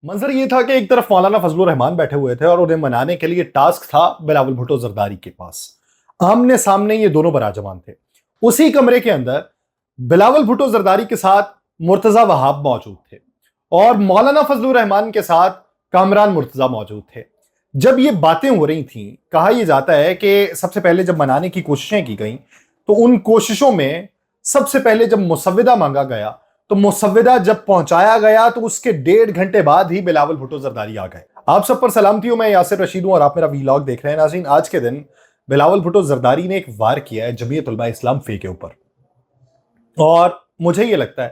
منظر یہ تھا کہ ایک طرف مولانا فضل الرحمان بیٹھے ہوئے تھے اور انہیں منانے کے لیے ٹاسک تھا بلاول بھٹو زرداری کے پاس. آمنے سامنے یہ دونوں براجمان تھے. اسی کمرے کے اندر بلاول بھٹو زرداری کے ساتھ مرتضی وہاب موجود تھے اور مولانا فضل الرحمان کے ساتھ کامران مرتضی موجود تھے. جب یہ باتیں ہو رہی تھیں، کہا یہ جاتا ہے کہ سب سے پہلے جب منانے کی کوششیں کی گئیں تو ان کوششوں میں سب سے پہلے جب مسودہ مانگا گیا تو مسودہ جب پہنچایا گیا تو اس کے 1.5 گھنٹے بعد ہی بلاول بھٹو زرداری آ گئے. آپ سب پر سلامتی ہوں، میں یاسر رشید ہوں اور آپ میرا ویلاگ دیکھ رہے ہیں. ناظرین، آج کے دن بلاول بھٹو زرداری نے ایک وار کیا ہے جمعیت علماء اسلام فے کے اوپر، اور مجھے یہ لگتا ہے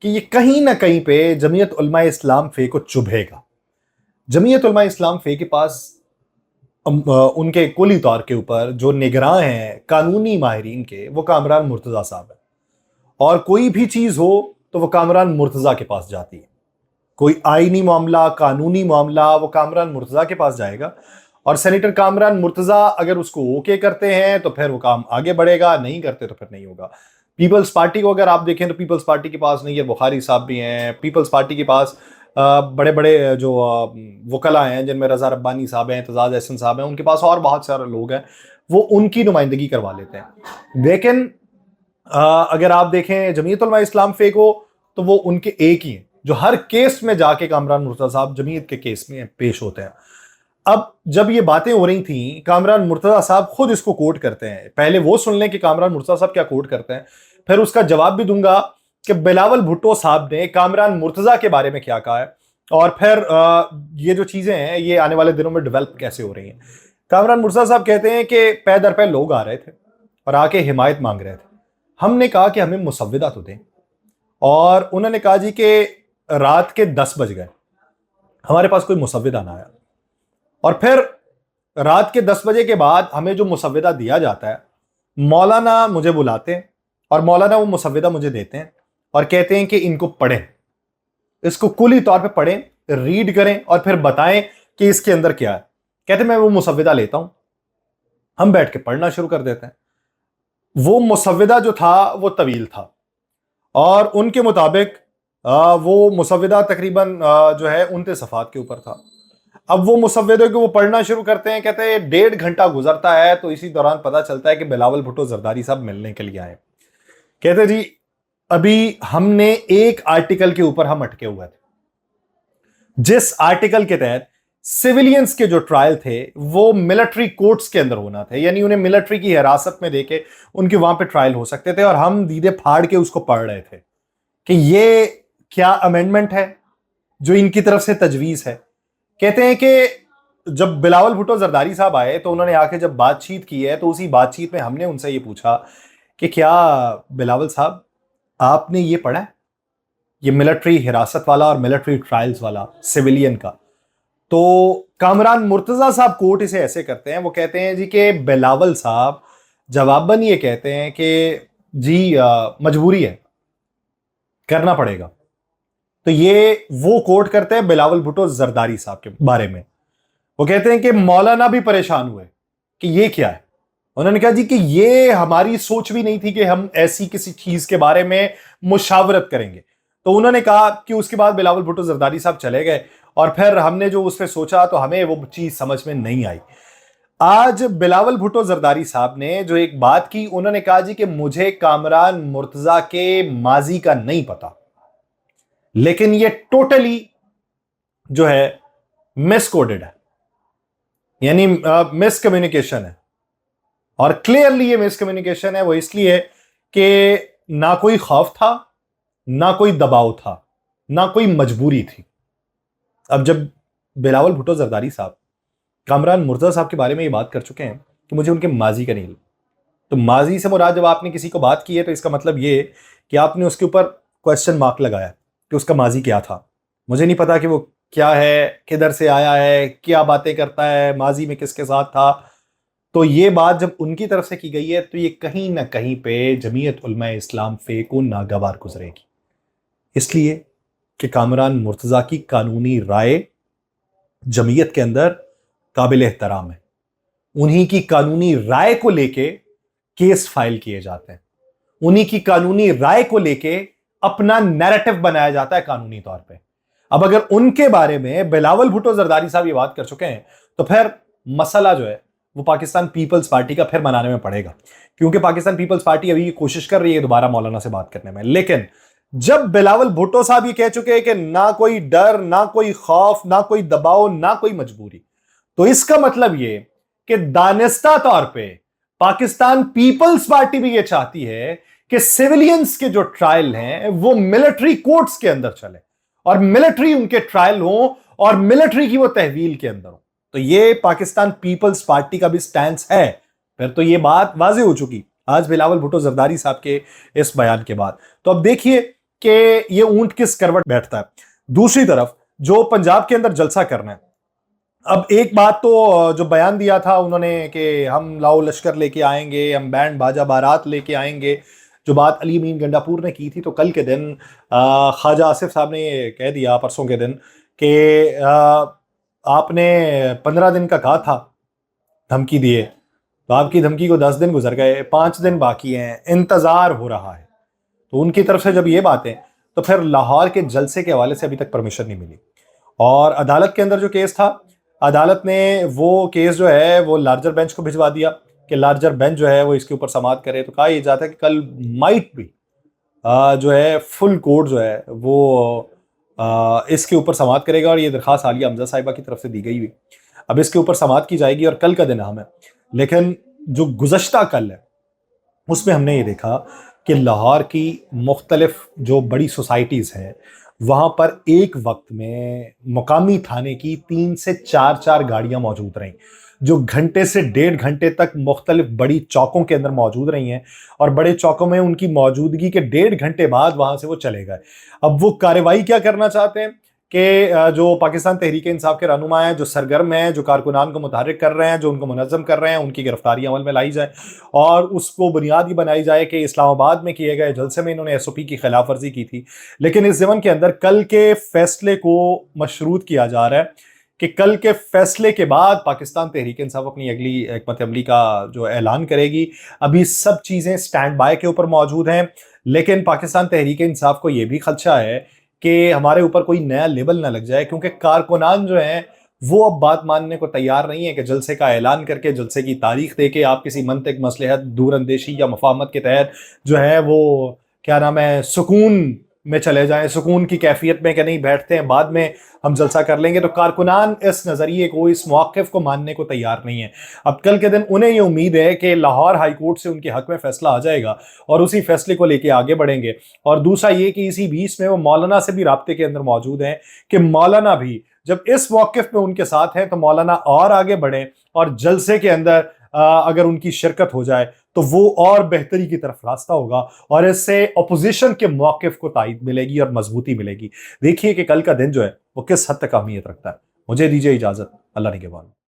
کہ یہ کہیں نہ کہیں پہ جمعیت علماء اسلام فے کو چبھے گا. جمعیت علماء اسلام فے کے پاس ان کے کلی طور کے اوپر جو نگراں ہیں قانونی ماہرین کے، وہ کامران مرتضی صاحب ہیں، اور کوئی بھی چیز ہو تو وہ کامران مرتضی کے پاس جاتی ہے. کوئی آئینی معاملہ، قانونی معاملہ، وہ کامران مرتضی کے پاس جائے گا، اور سینیٹر کامران مرتضی اگر اس کو اوکے کرتے ہیں تو پھر وہ کام آگے بڑھے گا، نہیں کرتے تو پھر نہیں ہوگا. پیپلز پارٹی کو اگر آپ دیکھیں تو پیپلز پارٹی کے پاس نیر بخاری صاحب بھی ہیں. پیپلز پارٹی کے پاس بڑے بڑے جو وکلاء ہیں، جن میں رضا ربانی صاحب ہیں، اعتزاز احسن صاحب ہیں، ان کے پاس اور بہت سارے لوگ ہیں، وہ ان کی نمائندگی کروا لیتے ہیں. لیکن اگر آپ دیکھیں جمعیت علماء اسلام فے کو تو وہ ان کے ایک ہی ہیں جو ہر کیس میں جا کے کامران مرتضی صاحب جمعیت کے کیس میں پیش ہوتے ہیں. اب جب یہ باتیں ہو رہی تھیں، کامران مرتضی صاحب خود اس کو کوٹ کرتے ہیں. پہلے وہ سن لیں کہ کامران مرتضی صاحب کیا کوٹ کرتے ہیں، پھر اس کا جواب بھی دوں گا کہ بلاول بھٹو صاحب نے کامران مرتضی کے بارے میں کیا کہا ہے، اور پھر یہ جو چیزیں ہیں یہ آنے والے دنوں میں ڈیولپ کیسے ہو رہی ہیں. کامران مرتضی صاحب کہتے ہیں کہ پے در پے لوگ آ رہے تھے اور آ کے حمایت مانگ رہے تھے. ہم نے کہا کہ ہمیں مسودہ تو دیں، اور انہوں نے کہا جی کہ رات کے 10 بج گئے، ہمارے پاس کوئی مسودہ نہ آیا. اور پھر رات کے 10 بجے کے بعد ہمیں جو مسودہ دیا جاتا ہے، مولانا مجھے بلاتے ہیں اور مولانا وہ مسودہ مجھے دیتے ہیں اور کہتے ہیں کہ ان کو پڑھیں، اس کو کلی طور پہ پڑھیں، ریڈ کریں اور پھر بتائیں کہ اس کے اندر کیا ہے. کہتے ہیں میں وہ مسودہ لیتا ہوں، ہم بیٹھ کے پڑھنا شروع کر دیتے ہیں. وہ مسودہ جو تھا وہ طویل تھا، اور ان کے مطابق وہ مسودہ تقریباً جو ہے 29 صفحات کے اوپر تھا. اب وہ مسودے کو وہ پڑھنا شروع کرتے ہیں، کہتے ہیں 1.5 گھنٹہ گزرتا ہے تو اسی دوران پتہ چلتا ہے کہ بلاول بھٹو زرداری صاحب ملنے کے لیے آئے. کہتے ہیں جی ابھی ہم نے ایک آرٹیکل کے اوپر ہم اٹکے ہوئے تھے، جس آرٹیکل کے تحت سیولینز کے جو ٹرائل تھے وہ ملٹری کورٹس کے اندر ہونا تھے، یعنی انہیں ملٹری کی حراست میں دے کے ان کے وہاں پہ ٹرائل ہو سکتے تھے، اور ہم دیدے پھاڑ کے اس کو پڑھ رہے تھے کہ یہ کیا امینڈمنٹ ہے جو ان کی طرف سے تجویز ہے. کہتے ہیں کہ جب بلاول بھٹو زرداری صاحب آئے تو انہوں نے آ کے جب بات چیت کی ہے تو اسی بات چیت میں ہم نے ان سے یہ پوچھا کہ کیا بلاول صاحب آپ نے یہ پڑھا ہے، یہ ملٹری حراست والا اور ملٹری ٹرائلز والا سیولین کا؟ تو کامران مرتضی صاحب کوٹ اسے ایسے کرتے ہیں، وہ کہتے ہیں جی کہ بلاول صاحب جواباً یہ کہتے ہیں کہ جی مجبوری ہے، کرنا پڑے گا. تو یہ وہ کوٹ کرتے ہیں بلاول بھٹو زرداری صاحب کے بارے میں. وہ کہتے ہیں کہ مولانا بھی پریشان ہوئے کہ یہ کیا ہے. انہوں نے کہا جی کہ یہ ہماری سوچ بھی نہیں تھی کہ ہم ایسی کسی چیز کے بارے میں مشاورت کریں گے. تو انہوں نے کہا کہ اس کے بعد بلاول بھٹو زرداری صاحب چلے گئے، اور پھر ہم نے جو اس پہ سوچا تو ہمیں وہ چیز سمجھ میں نہیں آئی. آج بلاول بھٹو زرداری صاحب نے جو ایک بات کی، انہوں نے کہا جی کہ مجھے کامران مرتضی کے ماضی کا نہیں پتا، لیکن یہ ٹوٹلی جو ہے مس کوڈڈ ہے، یعنی مس کمیونیکیشن ہے. اور کلیئرلی یہ مس کمیونیکیشن ہے. وہ اس لیے کہ نہ کوئی خوف تھا، نہ کوئی دباؤ تھا، نہ کوئی مجبوری تھی. اب جب بلاول بھٹو زرداری صاحب کامران مرتضی صاحب کے بارے میں یہ بات کر چکے ہیں کہ مجھے ان کے ماضی کا نہیں، تو ماضی سے مراد جب آپ نے کسی کو بات کی ہے تو اس کا مطلب یہ کہ آپ نے اس کے اوپر کوسچن مارک لگایا کہ اس کا ماضی کیا تھا. مجھے نہیں پتا کہ وہ کیا ہے، کدھر سے آیا ہے، کیا باتیں کرتا ہے، ماضی میں کس کے ساتھ تھا. تو یہ بات جب ان کی طرف سے کی گئی ہے تو یہ کہیں نہ کہیں پہ جمعیت علماء اسلام فے کو ناگوار گزرے گی، اس لیے کہ کامران مرتضی کی قانونی رائے جمعیت کے اندر قابل احترام ہے. انہی کی قانونی رائے کو لے کے کیس فائل کیے جاتے ہیں، انہی کی قانونی رائے کو لے کے اپنا نیریٹو بنایا جاتا ہے قانونی طور پہ. اب اگر ان کے بارے میں بلاول بھٹو زرداری صاحب یہ بات کر چکے ہیں تو پھر مسئلہ جو ہے وہ پاکستان پیپلز پارٹی کا پھر منانے میں پڑے گا، کیونکہ پاکستان پیپلز پارٹی ابھی کوشش کر رہی ہے دوبارہ مولانا سے بات کرنے میں. لیکن جب بلاول بھٹو صاحب یہ کہہ چکے ہیں کہ نہ کوئی ڈر، نہ کوئی خوف، نہ کوئی دباؤ، نہ کوئی مجبوری، تو اس کا مطلب یہ کہ دانستہ طور پہ پاکستان پیپلز پارٹی بھی یہ چاہتی ہے کہ سیولینز کے جو ٹرائل ہیں وہ ملٹری کورٹس کے اندر چلے اور ملٹری ان کے ٹرائل ہوں اور ملٹری کی وہ تحویل کے اندر ہوں. تو یہ پاکستان پیپلز پارٹی کا بھی سٹینس ہے. پھر تو یہ بات واضح ہو چکی آج بلاول بھٹو زرداری صاحب کے اس بیان کے بعد. تو اب دیکھیے کہ یہ اونٹ کس کروٹ بیٹھتا ہے. دوسری طرف جو پنجاب کے اندر جلسہ کرنا ہے، اب ایک بات تو جو بیان دیا تھا انہوں نے کہ ہم لاؤ لشکر لے کے آئیں گے، ہم بینڈ باجا بارات لے کے آئیں گے، جو بات علی امین گنڈاپور نے کی تھی. تو کل کے دن خواجہ آصف صاحب نے یہ کہہ دیا پرسوں کے دن کہ آپ نے 15 دن کا کہا تھا، دھمکی دیے، تو آپ کی دھمکی کو 10 دن گزر گئے، 5 دن باقی ہیں، انتظار ہو رہا ہے. تو ان کی طرف سے جب یہ باتیں، تو پھر لاہور کے جلسے کے حوالے سے ابھی تک پرمیشن نہیں ملی. اور عدالت کے اندر جو کیس تھا، عدالت نے وہ کیس جو ہے وہ لارجر بینچ کو بھجوا دیا کہ لارجر بینچ جو ہے وہ اس کے اوپر سماعت کرے. تو کہا یہ جاتا ہے کہ کل مائٹ بھی جو ہے فل کورٹ جو ہے وہ اس کے اوپر سماعت کرے گا. اور یہ درخواست عالیہ حمزہ صاحبہ کی طرف سے دی گئی ہوئی، اب اس کے اوپر سماعت کی جائے گی اور کل کا دن اہم ہے. لیکن جو گزشتہ کل ہے اس میں ہم نے یہ دیکھا کہ لاہور کی مختلف جو بڑی سوسائٹیز ہیں وہاں پر ایک وقت میں مقامی تھانے کی 3 سے 4 گاڑیاں موجود رہیں، جو گھنٹے سے 1.5 گھنٹے تک مختلف بڑی چوکوں کے اندر موجود رہی ہیں، اور بڑے چوکوں میں ان کی موجودگی کے 1.5 گھنٹے بعد وہاں سے وہ چلے گئے. اب وہ کارروائی کیا کرنا چاہتے ہیں کہ جو پاکستان تحریک انصاف کے رہنما ہیں، جو سرگرم ہیں، جو کارکنان کو متحرک کر رہے ہیں، جو ان کو منظم کر رہے ہیں، ان کی گرفتاری عمل میں لائی جائے اور اس کو بنیادی بنائی جائے کہ اسلام آباد میں کیے گئے جلسے میں انہوں نے ایس او پی کی خلاف ورزی کی تھی. لیکن اس ضمن کے اندر کل کے فیصلے کو مشروط کیا جا رہا ہے کہ کل کے فیصلے کے بعد پاکستان تحریک انصاف اپنی اگلی حکمت عملی کا جو اعلان کرے گی. ابھی سب چیزیں سٹینڈ بائی کے اوپر موجود ہیں، لیکن پاکستان تحریک انصاف کو یہ بھی خدشہ ہے کہ ہمارے اوپر کوئی نیا لیبل نہ لگ جائے، کیونکہ کارکنان جو ہیں وہ اب بات ماننے کو تیار نہیں ہے کہ جلسے کا اعلان کر کے جلسے کی تاریخ دے کے آپ کسی منطق، مصلحت، دور اندیشی یا مفاہمت کے تحت جو ہے وہ کیا نام ہے سکون میں چلے جائیں، سکون کی کیفیت میں کہ نہیں بیٹھتے ہیں بعد میں ہم جلسہ کر لیں گے. تو کارکنان اس نظریے کو، اس موقف کو ماننے کو تیار نہیں ہے. اب کل کے دن انہیں یہ امید ہے کہ لاہور ہائی کورٹ سے ان کے حق میں فیصلہ آ جائے گا اور اسی فیصلے کو لے کے آگے بڑھیں گے. اور دوسرا یہ کہ اسی بیچ میں وہ مولانا سے بھی رابطے کے اندر موجود ہیں کہ مولانا بھی جب اس موقف میں ان کے ساتھ ہیں تو مولانا اور آگے بڑھیں اور جلسے کے اندر اگر ان کی شرکت ہو جائے تو وہ اور بہتری کی طرف راستہ ہوگا اور اس سے اپوزیشن کے موقف کو تائید ملے گی اور مضبوطی ملے گی. دیکھیے کہ کل کا دن جو ہے وہ کس حد تک اہمیت رکھتا ہے. مجھے دیجیے اجازت، اللہ نگہبان.